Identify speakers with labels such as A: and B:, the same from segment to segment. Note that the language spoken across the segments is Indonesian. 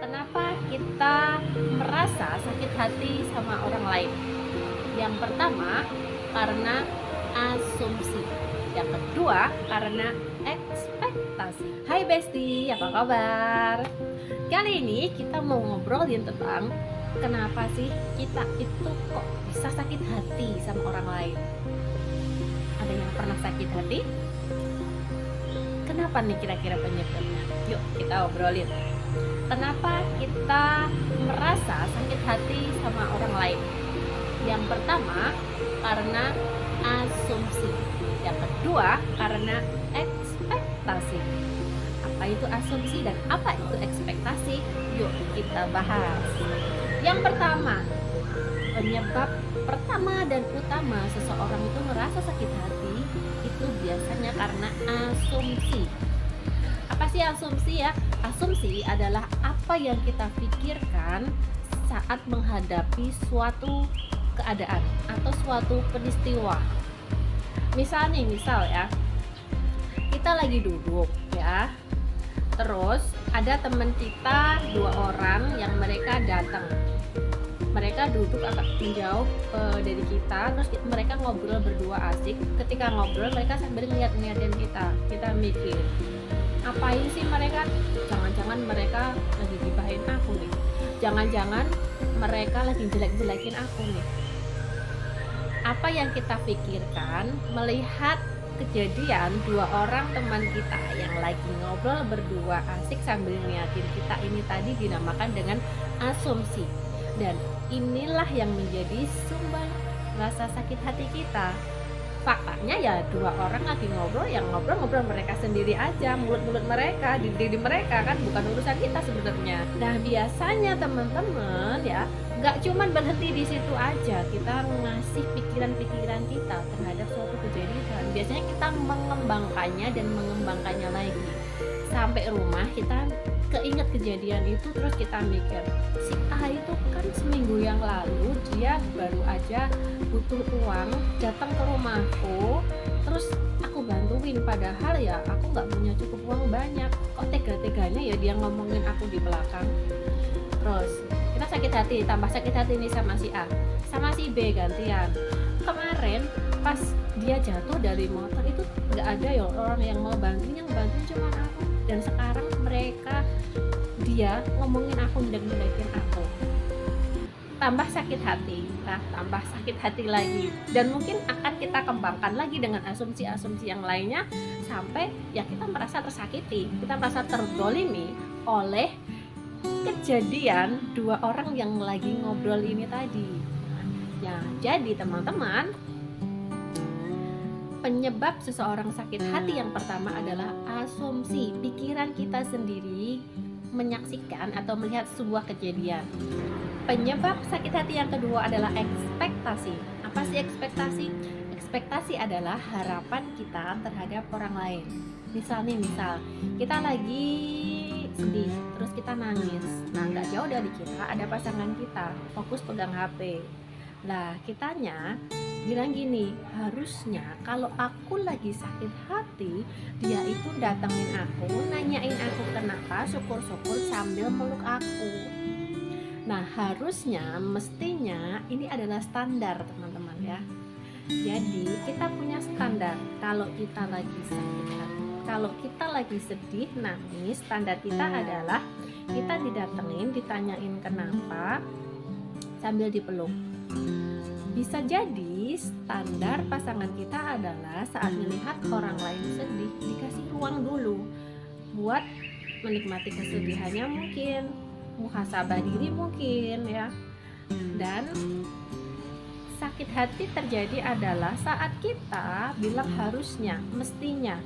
A: Kenapa kita merasa sakit hati sama orang lain? Yang pertama, karena asumsi. Yang kedua, karena ekspektasi. Hai Besti, apa kabar? Kali ini kita mau ngobrolin tentang kenapa sih kita itu kok bisa sakit hati sama orang lain. Ada yang pernah sakit hati? Kenapa nih kira-kira penyebabnya? Yuk kita obrolin. Kenapa kita merasa sakit hati sama orang lain? Yang pertama, karena asumsi. Yang kedua, karena ekspektasi. Apa itu asumsi dan apa itu ekspektasi? Yuk kita bahas. Yang pertama, penyebab pertama dan utama seseorang itu merasa sakit hati itu biasanya karena asumsi. Apa sih asumsi ya? Asumsi adalah apa yang kita pikirkan saat menghadapi suatu keadaan atau suatu peristiwa. Misal ya, kita lagi duduk ya, terus ada teman kita 2 orang yang mereka datang. Mereka duduk agak menjauh dari kita, terus mereka ngobrol berdua asik. Ketika ngobrol mereka sambil ngeliat-ngeliatin kita. Kita mikir, ngapain sih mereka? Jangan-jangan mereka lagi gibahin aku nih. Jangan-jangan mereka lagi jelek-jelekin aku nih. Apa yang kita pikirkan melihat kejadian 2 orang teman kita yang lagi ngobrol berdua asik sambil ngeliatin kita ini tadi dinamakan dengan asumsi. Dan inilah yang menjadi sumber rasa sakit hati kita. Faktanya ya 2 orang lagi ngobrol, yang ngobrol mereka sendiri aja, mulut-mulut mereka, diri mereka kan, bukan urusan kita sebenarnya. Nah biasanya teman-teman ya, nggak cuman berhenti di situ aja, kita ngasih pikiran-pikiran kita terhadap suatu kejadian. Biasanya kita mengembangkannya dan mengembangkannya lagi. Sampai rumah kita keinget kejadian itu, terus kita mikir, si A itu kan seminggu yang lalu dia baru aja butuh uang, datang ke rumahku, terus aku bantuin, padahal ya aku nggak punya cukup uang banyak. Kok tega-teganya ya dia ngomongin aku di belakang. Terus kita sakit hati, tambah sakit hati nih sama si A, sama si B gantian. Kemarin pas dia jatuh dari motor itu nggak ada ya orang yang mau bantuin, yang bantuin cuma aku. Dan sekarang dia ngomongin aku, jelek-jelekin aku. Tambah sakit hati, tambah sakit hati lagi. Dan mungkin akan kita kembangkan lagi dengan asumsi-asumsi yang lainnya sampai ya kita merasa tersakiti, kita merasa terzolimi oleh kejadian 2 orang yang lagi ngobrol ini tadi. Ya, jadi teman-teman, penyebab seseorang sakit hati yang pertama adalah asumsi. Pikiran kita sendiri menyaksikan atau melihat sebuah kejadian. Penyebab sakit hati yang kedua adalah ekspektasi. Apa sih ekspektasi? Ekspektasi adalah harapan kita terhadap orang lain. Misal kita lagi sedih, terus kita nangis. Nah, nggak jauh dari kita ada pasangan kita, fokus pegang HP. Nah, kitanya bilang gini, harusnya kalau aku lagi sakit hati, dia itu datengin aku, nanyain aku kenapa, syukur-syukur sambil meluk aku. Nah, harusnya, mestinya ini adalah standar teman-teman ya. Jadi kita punya standar kalau kita lagi sakit hati, kalau kita lagi sedih, nangis, standar kita adalah kita didatengin, ditanyain kenapa sambil dipeluk. Bisa jadi standar pasangan kita adalah saat melihat orang lain sedih, dikasih ruang dulu buat menikmati kesedihannya, mungkin muhasabah diri mungkin ya. Dan sakit hati terjadi adalah saat kita bilang harusnya, mestinya.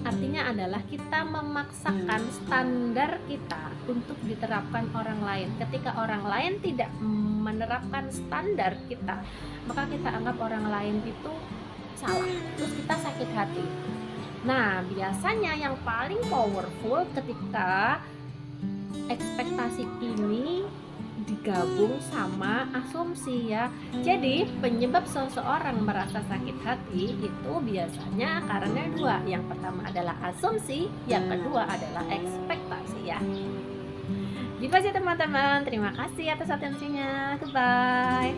A: Artinya adalah kita memaksakan standar kita untuk diterapkan orang lain. Ketika orang lain tidak menerapkan standar kita, maka kita anggap orang lain itu salah, terus kita sakit hati. Nah, biasanya yang paling powerful ketika ekspektasi ini digabung sama asumsi ya. Jadi penyebab seseorang merasa sakit hati itu biasanya karena 2. Yang pertama adalah asumsi, yang kedua adalah ekspektasi ya. Itu aja teman-teman. Terima kasih atas atensinya. Goodbye.